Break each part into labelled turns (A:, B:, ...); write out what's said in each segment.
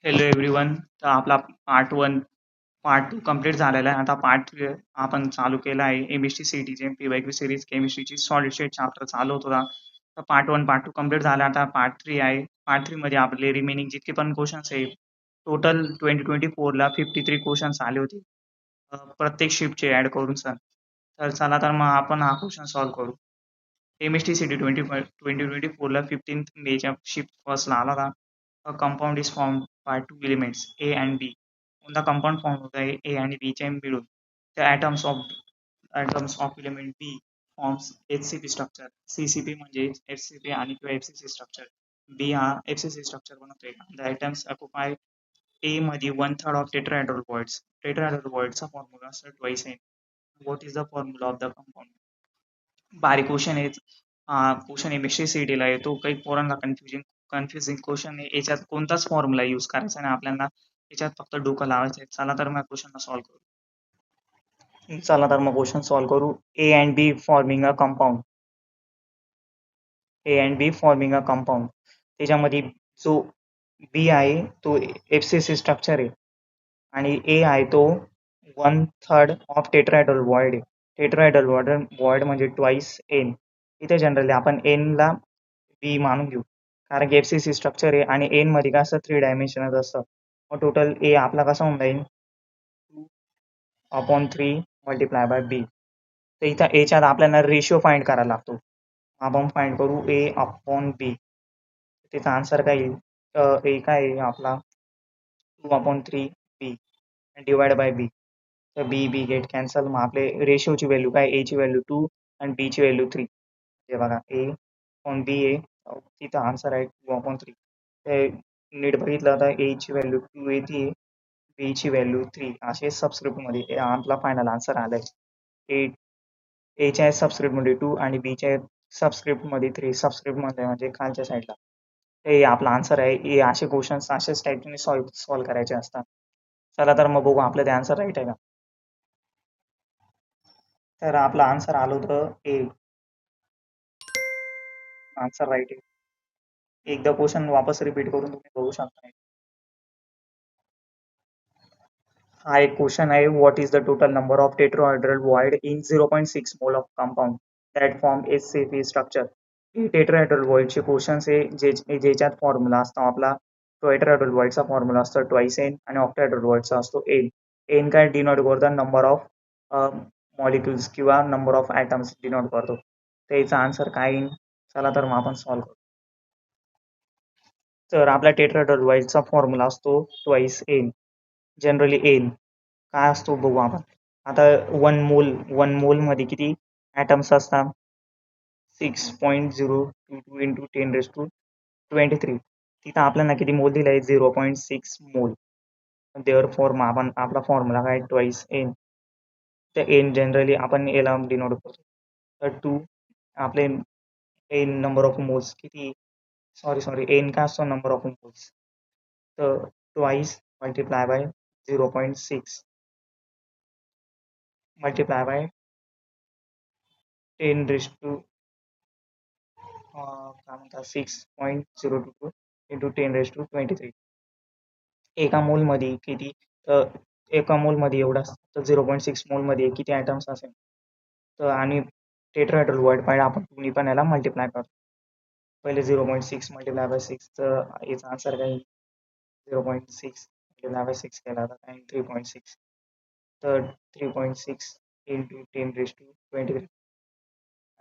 A: Hello everyone. तर आपला part 1 part 2 complete झालेला आहे. आता पार्ट 3 आपण चालू केला आहे. एमएसटी सीईटीचे पीवायक्यू सिरीज केमिस्ट्रीची सॉलिड स्टेट चॅप्टर चालू होता. तर पार्ट 1 पार्ट 2 कंप्लीट झाला. आता पार्ट 3 आहे. पार्ट 3 मध्ये आपले रिमेनिंग जितके पण क्वेश्चन्स आहे टोटल 2024 ला 53 क्वेश्चन्स आले होते. प्रत्येक शिफ्टचे ऍड करून सर. तर चला तर मग आपण हा क्वेश्चन सॉल्व्ह करू. एमएसटी सीटी 2024 ला 15th मेच्या शिफ्ट फर्स्टला आला होता. A compound is formed by two elements A and B. कोणता कंपाऊंड फॉर्म होत आहे A आणि B चे मिळून. The atoms of element B forms HCP structure. CCP म्हणजे HCP आणि किंवा FCC structure. B हा FCC structure बनवतोय. The atoms occupy A मध्ये 1/3 of tetrahedral voids. Tetrahedral voids चा फॉर्म्युला असतो twice n. What is the formula of the compound? बारीक question आहे. क्वेश्चन एमएससी सीईटीला येतो. काही पोरांना कन्फ्युजिंग क्वेश्चन आहे. याच्यात कोणताच फॉर्म्युला यूज करायचा नाही आपल्याला. याच्यात फक्त डोकं लावायचं आहे. चला तर मग क्वेश्चन सॉल्व्ह करू. चला तर मग क्वेश्चन सॉल्व्ह करू. A and be forming a compound. A and be forming a compound. त्याच्यामध्ये जो बी आहे तो एफसीसी स्ट्रक्चर आहे आणि ए आहे तो 1/3 ऑफ टेट्राहेड्रल वॉइड आहे. टेट्राहेड्रल वॉइड म्हणजे ट्वाइस एन. इथे जनरली आपण एन ला बी मानून घेऊ कारण की एफसीसी स्ट्रक्चर आहे आणि एन मध्ये काय असतं 3 डायमेन्शनच असतं. मग टोटल ए आपला कसा होऊन जाईल 2/3 मल्टिप्लाय बाय बी. तर इथं एच्यात आपल्याला रेशिओ फाइंड करायला लागतो. आपण फाइंड करू ए अपॉन बी. त्याचा आन्सर काय येईल ए काय आहे आपला 2/3 बी डिवाइड बाय बी. तर बी बी गेट कॅन्सल. मग आपले रेशिओची व्हॅल्यू काय ए ची व्हॅल्यू 2 आणि बी ची व्हॅल्यू 3. हे बघा ए ऑन बी आहे तिथं आन्सर आहे 2/3. ते नीट बघितलं तर ए ची व्हॅल्यू 2 येते बी ची व्हॅल्यू 3 असे सबस्क्रिप्ट मध्ये आपला फायनल आन्सर आलाय. ए च्या सबस्क्रिप्ट मध्ये 2 आणि बी च्या सबस्क्रिप्ट मध्ये 3. सबस्क्रिप्ट मध्ये म्हणजे खालच्या साईडला. हे आपला आन्सर आहे. हे असे क्वेश्चन्स अशाच टाईपने सॉल्व्ह करायचे असतात. चला तर मग बघू आपलं ते आन्सर राईट आहे का. तर आपला आन्सर आलं होतं ए. आन्सर राईट आहे. एकदा क्वेश्चन वापस रिपीट करून तुम्ही बघू शकता. हा एक क्वेश्चन आहे. What is the total number of tetrahedral void in 0.6 mole of compound that form HCP structure. हे टेट्राहेड्रल वॉइडचे क्वेश्चन्स आहे ज्याच्यात फॉर्म्युला असतो आपला टेट्राहेड्रल वॉइडचा फॉर्म्युला असतो ट्वाइस एन आणि ऑक्टाहेड्रल वॉइडचा असतो एन. एन काय डिनोट करतो नंबर ऑफ मॉलिक्युल्स किंवा नंबर ऑफ ॲटम्स डिनोट करतो. त्याचा आन्सर काय येईल. चला तर मग आपण सॉल्व्ह करू. तर आपला टेट्राहेड्रल वॉइडचा फॉर्म्युला असतो ट्वाइस एन. जनरली एन काय असतो बघू आपण. आता वन मोल मध्ये किती ॲटम्स असतात 6.022 इंटू 10⁻23. तिथं आपल्याला किती मोल दिला आहे 0.6 मोल. देअर फॉर्म आपण आपला फॉर्म्युला काय ट्वाइस एन. तर एन जनरली आपण एला डिनोट करतो. तर 2 आपले एन नंबर ऑफ मोल्स किती सॉरी एन काय असतो नंबर ऑफ मोल्स. तर twice multiply by 0.6 multiply by 10 काय म्हणतात 6.022 इंटू 10⁻23. एका मोलमध्ये किती एका मोलमध्ये एवढा 0.6 मोलमध्ये किती ॲटम्स असेल. तर आणि टेट्राहेड्रल वॉइड पाहिजे आपण दोन्ही पण याला मल्टिप्लाय करतो. पहिले 0.6 मल्टिप्लाय बाय 6 तर याचा आन्सर काय 0.6 मल्टिप्लाय बाय 6 केला तर काय 3.6. तर 3.6 इंटू 10⁻23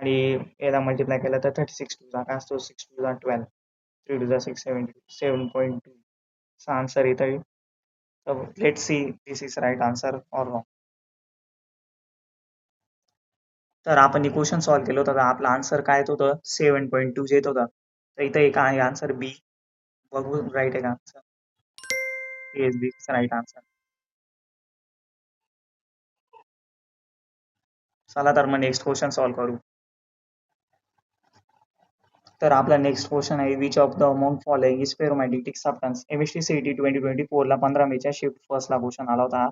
A: आणि याला मल्टिप्लाय केलं तर 36 टू काय असतो 6 टू 12 3 टू 6 7.2 चा आन्सर येत आहे. तर let's see this is right answer or wrong. तर आपण इक्वेशन सॉल्व्ह केलं होतं तर आपला आन्सर काय येत होतं 7.2 येत होता. तर इथं एक आहे आन्सर बी. बघू राईट आहे का answer. Yes B is right answer. चला तर मग नेक्स्ट क्वेश्चन सॉल्व्ह करू. तर आपला नेक्स्ट क्वेश्चन आहे which of the among following is ferromagnetic substance. MST CET 2024 ला 15 मेच्या शिफ्ट फर्स्टला क्वेश्चन आला होता.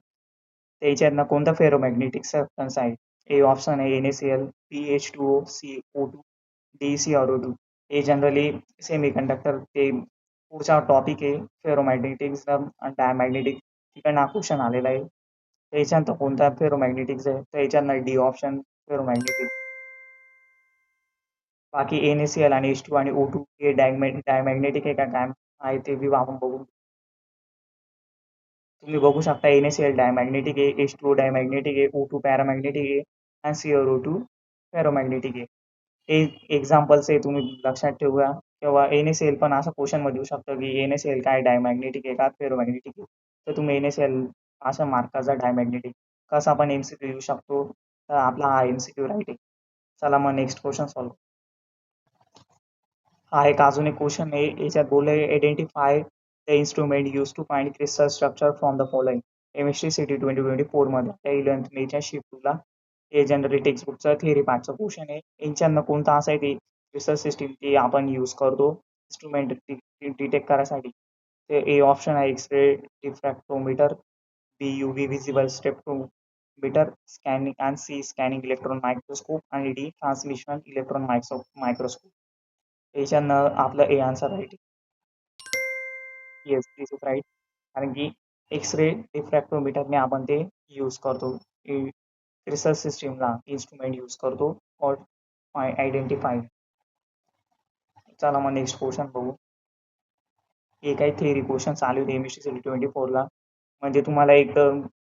A: त्याच्यातनं कोणता फेरोमॅग्नेटिक सबस्टन्स आहे. ए ऑप्शन आहे NaCl, PH2O, CO2, DeCrO2. हे जनरली सेमी कंडक्टर ते पुढचा टॉपिक आहे फेरोमॅग्नेटिझम आणि डायमॅग्नेटिक. तिकडनं हा क्वेश्चन आलेला आहे. त्याच्यानंतर कोणता फेरोमॅग्नेटिक्स आहे, तर याच्यानं डी ऑप्शन फेरोमॅग्नेटिक. बाकी NaCl आणि H2 आणि O2 हे डायमॅग्नेटिक आहे का काय आहे ते बी आपण बघू. तुम्ही बघू शकता NaCl डायमॅग्नेटिक आहे, H2O डायमॅग्नेटिक आहे, O2 पॅरामॅग्नेटिक आहे आणि CrO2 फेरोमॅग्नेटिक आहे. हे एक्झाम्पल्स आहे, तुम्ही लक्षात ठेवा. किंवा NaCl पण असं क्वेश्चन मध्ये येऊ शकतं की NaCl काय डायमॅग्नेटिक आहे का फेरोमॅग्नेटिक आहे, तर तुम्ही NaCl असं मार्क करायचा डायमॅग्नेटिक. कसा पण MCQ येऊ शकतो, तर आपला हा MCQ राईट आहे. चला मग नेक्स्ट क्वेश्चन सॉल्व. हा एक अजून एक क्वेश्चन आहे. याच्यात बोलले identify the instrument use to find crystal structure from the following. Chemistry CET 2024 मध्ये त्या 11th मेच्या शिफ्टला हे जनरली टेक्स्टबुकचं थिअरी पार्टचं क्वेश्चन आहे. यांच्यानं कोणता असा आहे ते क्रिस्टल सिस्टीम ती आपण यूज करतो इन्स्ट्रुमेंट डिटेक्ट करायसाठी. ते ए ऑप्शन आहे X ray diffractometer, B UV visible spectrometer scanning आणि सी स्कॅनिंग इलेक्ट्रॉन मायक्रोस्कोप आणि डी ट्रान्समिशन इलेक्ट्रॉन मायक्रोस्कोप. याच्यानं आपलं A answer right. Yes, this is right. कारण की एक्सरे डिफ्रॅक्टोमीटरने आपण ते यूज करतो, रिसर्च सिस्टीमला इन्स्ट्रुमेंट यूज करतो और आयडेंटिफाय. चला मग नेक्स्ट क्वेश्चन बघू. हे काही थेअरी क्वेश्चन चालू होते MSc 24ला. म्हणजे तुम्हाला एक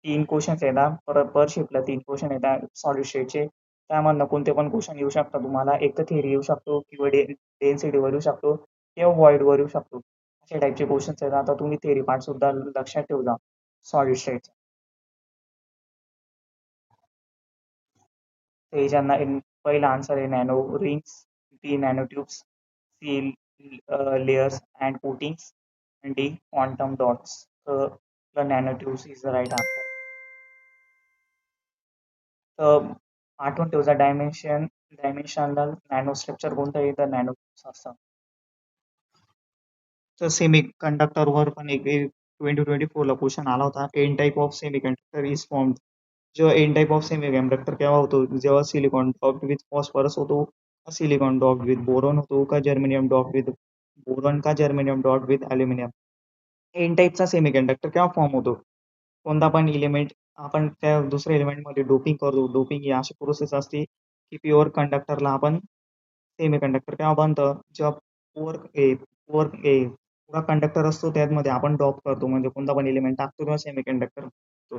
A: 3 क्वेश्चन्स येतात पर शिफ्टला 3 क्वेश्चन येतात सॉलिड स्टेटचे. त्यामधनं कोणते पण क्वेश्चन येऊ शकतात तुम्हाला. एक तर थेअरी येऊ शकतो किंवा डेन्सिटीवर येऊ शकतो किंवा व्हॉइडवर येऊ शकतो. अशा टाईपचे क्वेश्चन्स येतात. आता तुम्ही थेअरी पार्ट सुद्धा लक्षात ठेवजा सॉलिड स्टेटचा. याच्यातना पहिला आन्सर आहे nano rings, B nano tubes, C layers and coatings and D quantum dots. The nanotubes is the right answer. तर आठवण ठेवचा डायमेन्शनल नॅनोस्ट्रक्चर कोणतं आहे, तर नॅनोट्यूब्स असतं. तर सेमी कंडक्टरवर पण एक 2024ला क्वेश्चन आला होता. N type of semiconductor is formed. जेव्हा N type of semiconductor केव्हा होतो, जेव्हा सिलिकॉन डॉक्ड विथ फॉस्फरस होतो, सिलिकॉन डॉक्ड विथ बोरॉन होतो, का जर्मेनियम डॉक्ड विथ बोरॉन, का germanium doped with aluminium. N टाईपचा सेमी कंडक्टर केव्हा फॉर्म होतो, कोणता पण इलिमेंट आपण त्या दुसऱ्या एलिमेंटमध्ये डोपिंग करतो. डोपिंग ही अशी प्रोसेस असते की प्युअर कंडक्टरला आपण सेमी कंडक्टर केव्हा बनतं, जेव्हा पुरा कंडक्टर असतो त्यामध्ये आपण डॉप करतो, म्हणजे कोणता पण एलिमेंट टाकतो किंवा सेमी कंडक्टर टाकतो.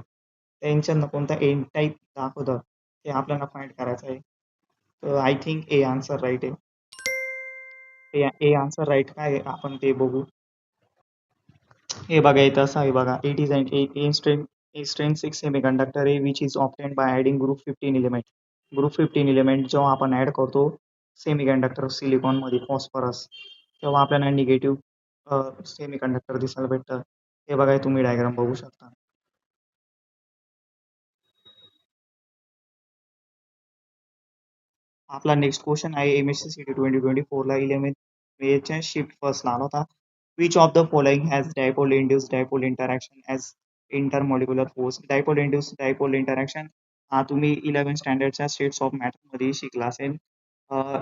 A: त्यांच्यानं कोणता एन टाईप दाखवतं ते आपल्याला फाइंड करायचं आहे. तर I think A answer right आहे. ए आन्सर राईट काय आहे आपण ते बघू. हे बघा इथं असं आहे बघा. It is an extrinsic semiconductor आहे which is obtained by adding group 15 element. Group 15 element जेव्हा आपण ऍड करतो सेमीकंडक्टर सिलिकॉन मध्ये फॉस्फरस, तेव्हा आपल्याला निगेटिव्ह सेमीकंडक्टर दिसायला भेटतं. हे बघा तुम्ही डायग्राम बघू शकता. आपला नेक्स्ट क्वेश्चन आहे MSc 2024ला 11th मेच्या शिफ्ट फर्स्टला आला होता. Which of the following has dipole induce dipole interaction as intermolecular force. Dipole induce dipole interaction हा तुम्ही 11th स्टँडर्डच्या स्टेट्स ऑफ मॅटरमध्ये शिकला असेल.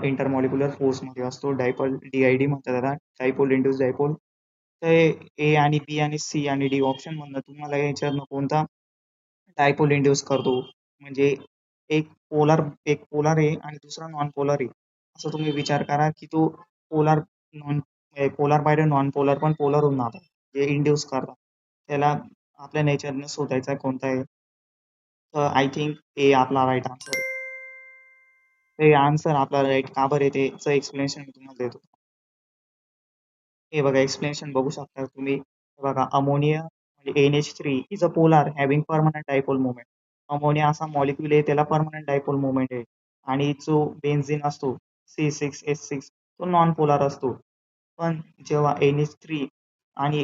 A: इंटरमॉलिक्युलर फोर्समध्ये असतो. डायपोल DID म्हणतात त्याला, डायपोल इंड्यूस डायपोल. तर ए आणि बी आणि सी आणि डी ऑप्शन मधनं तुम्हाला याच्यातनं कोणता डायपोल इंड्यूस करतो, म्हणजे एक पोलार आहे आणि दुसरा नॉन पोलार आहे, असं तुम्ही विचार करा की तो polar non polar bye non polar पण पोलार होऊन जातात, जे इंड्यूस करतात. त्याला आपल्या नेचरनं शोधायचा कोणता आहे, तर आय थिंक ए आपला राईट आन्सर आहे. ते आन्सर आपला राईट का बरं आहे त्याचं एक्सप्लेनेशन मी तुम्हाला देतो. हे बघा एक्सप्लेनेशन बघू शकता तुम्ही. हे बघा अमोनिया म्हणजे NH3 is a polar having permanent dipole moment. Ammonia असा मॉलिक्युल आहे त्याला परमनंट डायपोल मोमेंट आहे. आणि जो बेन्झिन असतो C6H6 तो नॉन पोलार असतो. पण जेव्हा NH3 आणि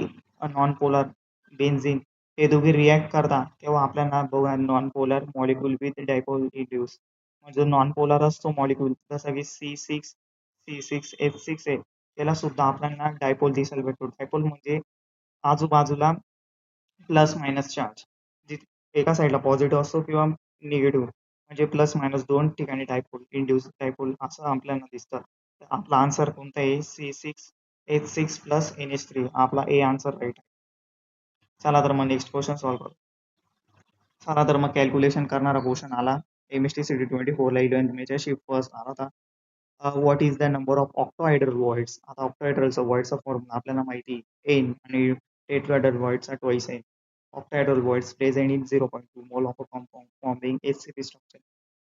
A: नॉन पोलार बेन्झिन हे दोघे रिॲक्ट करतात तेव्हा आपल्याला बघा non polar molecule with dipole induce. म्हणजे नॉन पोलार असतो मॉलिक्युल जसं की C6H6 आहे, त्याला सुद्धा आपल्याला डायपोल दिसायला भेटतो. डायपोल म्हणजे आजूबाजूला प्लस मायनस चार्ज, एका साईडला पॉझिटिव्ह असतो किंवा निगेटिव्ह, म्हणजे प्लस मायनस दोन ठिकाणी डायपोल इंड्यूस डायपोल असं आपल्याला दिसतं. तर आपला आन्सर कोणता आहे, C6 H6 प्लस NH3 आपला ए आन्सर राईट आहे. चला तर मग नेक्स्ट क्वेश्चन सॉल्व्ह करू. चला तर मग कॅल्क्युलेशन करणारा क्वेश्चन आला. MST CD 24 ला 11th मेच्या शिफ्ट फर्स्ट आला होता. What is the number of octahedral voids. आता ऑक्टोहायड्रलचा वॉइडचा फॉर्म्युला आपल्याला माहिती एन आणि टेट्राहेड्रल वॉइडचा ट्वाइस आहे. ऑक्टोहायड्रल voids present in 0.2 mole of a compound forming HCl structure.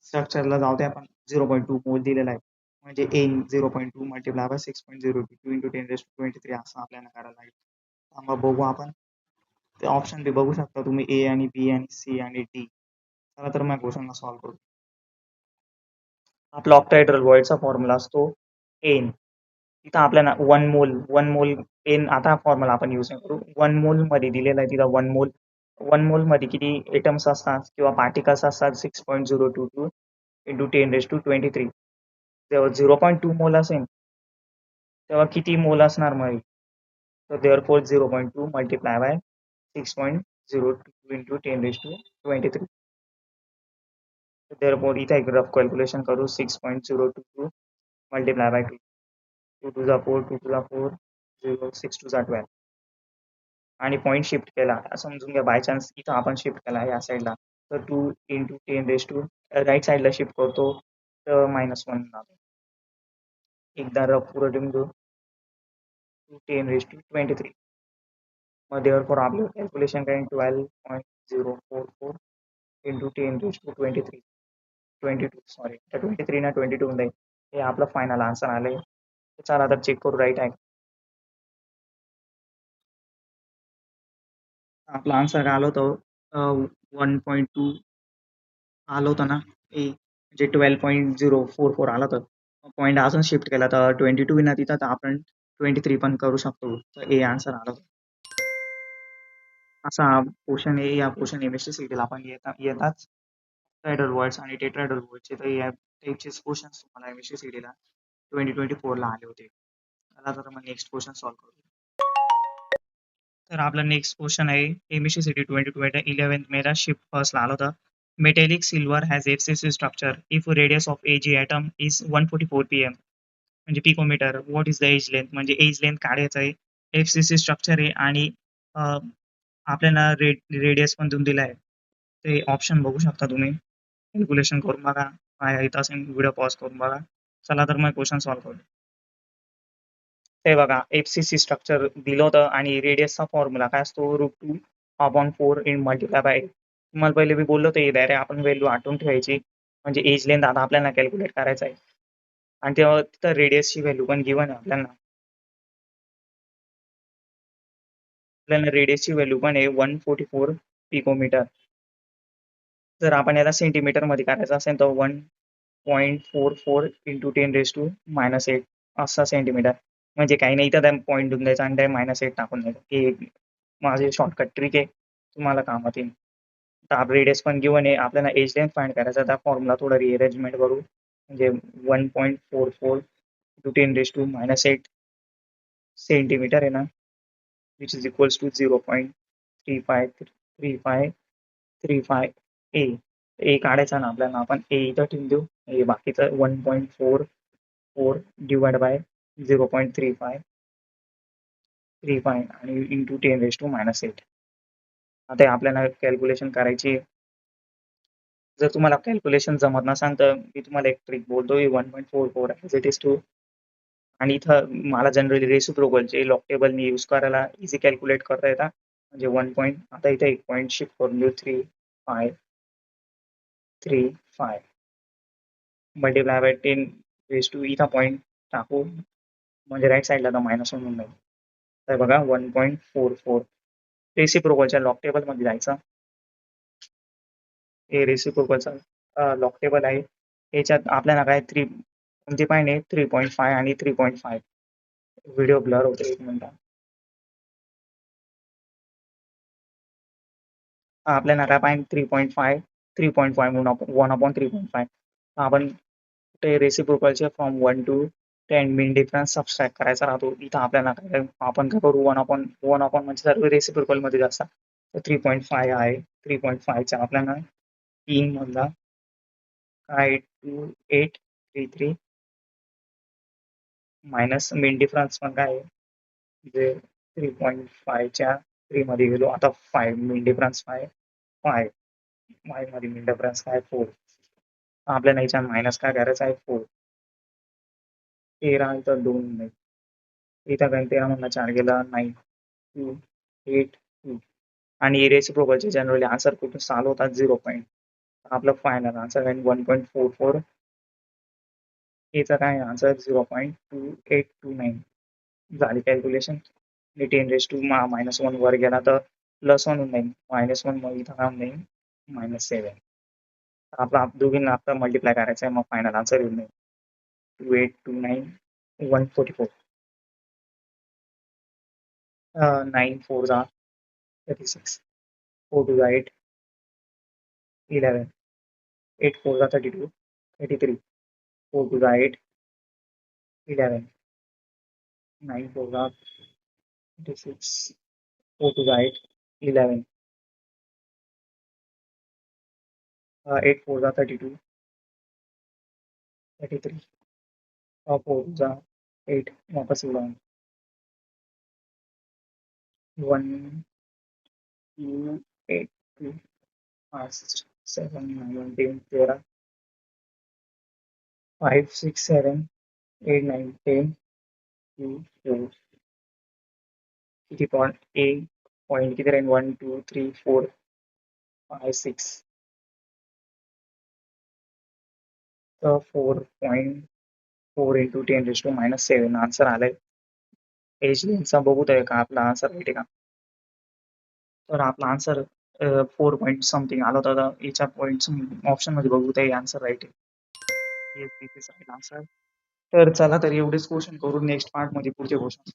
A: स्ट्रक्चरला जाऊ दे आपण 0.2 मोल दिलेला आहे. म्हणजे एन 0.2 मल्टिप्लाय बाय 6.02 इंटू 10⁻23 असं आपल्याला करायला लागेल. मग बघू आपण ते ऑप्शन बी बघू शकता तुम्ही ए आणि बी आणि सी आणि डी. चला तर मग क्वेश्चनला सॉल्व्ह करू. आपला ऑक्टाहेड्रल वॉइडचा फॉर्म्युला असतो एन. इथं आपल्याला वन मोल एन. आता फॉर्म्युला आपण यूज करू. 1 मोल मध्ये दिलेला आहे तिथं 1 मोल मध्ये किती एटम्स असतात किंवा पार्टिकल्स असतात 6.022 इंटू 10⁻23. जेव्हा 0.2 मोल असेल तेव्हा किती मोल असणार मग. तर therefore 0.2 multiply by 6.02 into 10⁻23. Therefore इथे एक रफ कॅल्क्युलेशन करू. 6.022 multiply by 2. 2 to the 4, 2 to the 4, 0, 6 to the 12. आणि पॉईंट शिफ्ट केला समजून घ्या. बाय चान्स इथं आपण शिफ्ट केला या साईडला तर 2 इंटू 10⁻, राईट साईडला शिफ्ट करतो तर -1 राहतो. एकदा रफ पुरं ठेवून घेऊ. 10⁻23 मग देअरफॉर आपलं कॅल्क्युलेशन काय 12.044 इंटू 10⁻23 22 सॉरी त्या 23 ना 22 होऊन जाईल. हे आपलं फायनल आन्सर आलंय. चला तर चेक करू राईट आहे. आपला आन्सर काय आलं होतं 1.2 आलं होतं ना ए म्हणजे 12.044 आलं होतं. पॉईंट अजून शिफ्ट केला तर 22 ना तिथं तर आपण 23 पण करू शकतो. तर ए आन्सर आलं होतं. असा क्वेश्चन आहे. या क्वेश्चन MST आपण येताच हायड्रल वर्ड्स आणि टेट्राहेड्रल वर्ड्सचे तर या टाईपचेच क्वेश्चन्स तुम्हाला MST ला 2024 ला आले होते. चला तर मग नेक्स्ट क्वेश्चन सॉल्व्ह करू. तर आपला नेक्स्ट क्वेश्चन आहे MST 2020 11th मेला शिफ्ट फर्स्ट आला होता. Metallic silver has FCC structure if radius of edge atom is 144 pm म्हणजे picometre. What is the edge length म्हणजे एज लेंथ काढायचं आहे. FCC स्ट्रक्चर आहे आणि आपल्याला रेडियस पण देऊन दिला आहे. ते ऑप्शन बघू शकता तुम्ही. कॅल्क्युलेशन करून बघा. काय येत असेल व्हिडिओ पॉज करून बघा. चला तर मग क्वेश्चन सॉल्व्ह करू. ते बघा FCC स्ट्रक्चर दिलं होतं आणि रेडियसचा फॉर्म्युला काय असतो √2/4 इन मल्टिप्लाय बाय 8. तुम्हाला पहिले मी बोललो होतो डायरेक्ट आपण व्हॅल्यू आठवून ठेवायची म्हणजे एज लेंथ आता आपल्याला कॅल्क्युलेट करायचं आहे आणि तेव्हा तिथं रेडियसची व्हॅल्यू पण गिवन आहे आपल्याला. आपल्याला रेडियसची व्हॅल्यू पण आहे 144 पिकोमीटर. जर आपण याला सेंटीमीटरमध्ये करायचं असेल तर 1.44 इंटू 10⁻⁻8 असा सेंटीमीटर. म्हणजे काही नाही तर पॉईंट देऊन द्यायचा आणि -8 टाकून द्यायचं. ही एक माझी शॉर्टकट ट्रिक आहे. तुम्हाला कामात येईल. तर रेडियस पण गिवन आहे. आपल्याला एज लेंथ फाइंड करायचा. त्या फॉर्म्युला थोडं रिअरेंजमेंट करू. म्हणजे 1.44 इंटू 10⁻⁻8 सेंटीमीटर आहे ना विच इज इक्वल्स टू 0.353535 ए. ए काढायचा ना आपल्याला. आपण ए इथं ठेवून देऊ. हे बाकीचं 1.44 डिवाइड बाय 0.3535 आणि इंटू 10⁻⁻8. आता आपल्याला कॅल्क्युलेशन करायची. जर तुम्हाला कॅल्क्युलेशन जमत नसेल तर मी तुम्हाला एक ट्रिक बोलतो. 1.44 ॲज इट इज टू आणि इथं मला जनरली रेसिप्रोकलचे लॉग टेबलनी यूज करायला इझी कॅल्क्युलेट करता येतात. म्हणजे 1 पॉईंट आता इथे एक पॉईंट शिफ्ट करून देऊ 3.535 मल्टिप्लाय बाय 10⁻⁻. इथं पॉईंट टाकू म्हणजे राईट साईडला तर -1 होऊन जाईल. तर बघा 1.44 रेसिप्रोकलच्या लॉग टेबलमध्ये जायचं. हे रेसिप्रोकलचा लॉग टेबल आहे. याच्यात आपल्याला काय कोणते पाहिजे 3.5 आणि 3.5. व्हिडिओ ब्लर होतो एक मिनिट. आपल्याला काय पाहिजे 3.5 3.5 म्हणून 1/3.5. आपण ते रेसिप्रोकलचे from 1 to 10 mean difference subtract करायचा राहतो. इथं आपल्याला काय आपण काय करू 1/1 म्हणजे सर्व रेसिप्रोकलमध्ये असतात. तर 3.5 आहे. 3.5 चा आपल्याला 3 मधला काय 2833 मायनस मीन डिफरन्स पण काय आहे म्हणजे 3.5च्या 3 मध्ये गेलो. आता 5 मीन डिफरन्स 5 5 5 मध्ये मीन डिफरन्स काय 4. आपल्याला याच्यात मायनस काय करायचं आहे 4. 13 इथं 2 नाही. इथं काही 13 मधनं 4 गेला 9 2 8 2 आणि रेसिप्रोकलचे जनरली आन्सर कुठून चालू होतात 0 पॉईंट. आपलं फायनल आन्सर आहे 1.44. याचा काय आन्सर 0.2829 झाली कॅल्क्युलेशन. आणि 10 -1 वर गेला तर +1 होऊन जाईल. -1 मग इथं काय होऊन जाईल -7. आपला दोघींना आता मल्टिप्लाय करायचं आहे मग फायनल आन्सर येऊन जाईल 2829 144. 9 4 जा 36 4 2 जा 8 11 8 4 जा 32 33 4 2 जा 8 11 9 4 जा 26 4 2 जा 8 11 8 4 जा 32 33 4 2 जा 8 वापस 11 1 2 8 2 5 7 9 10 13 5 6 7 8 9 10 2 4 किती पॉईंट किती राहील 1 2 3 4 5 6 तर 4.4 इंटू 10⁻⁻7 आन्सर आलाय. एज लेनचा बघू आहे का आपला आन्सर राईट आहे का. तर आपला आन्सर 4 पॉईंट समथिंग आला होता. याच्या पॉईंट ऑप्शन मध्ये बघू आहे आन्सर राईट आहे. Yes this is right answer. तर चला तर एवढेच क्वेश्चन करू. नेक्स्ट पार्ट मध्ये पुढचे क्वेश्चन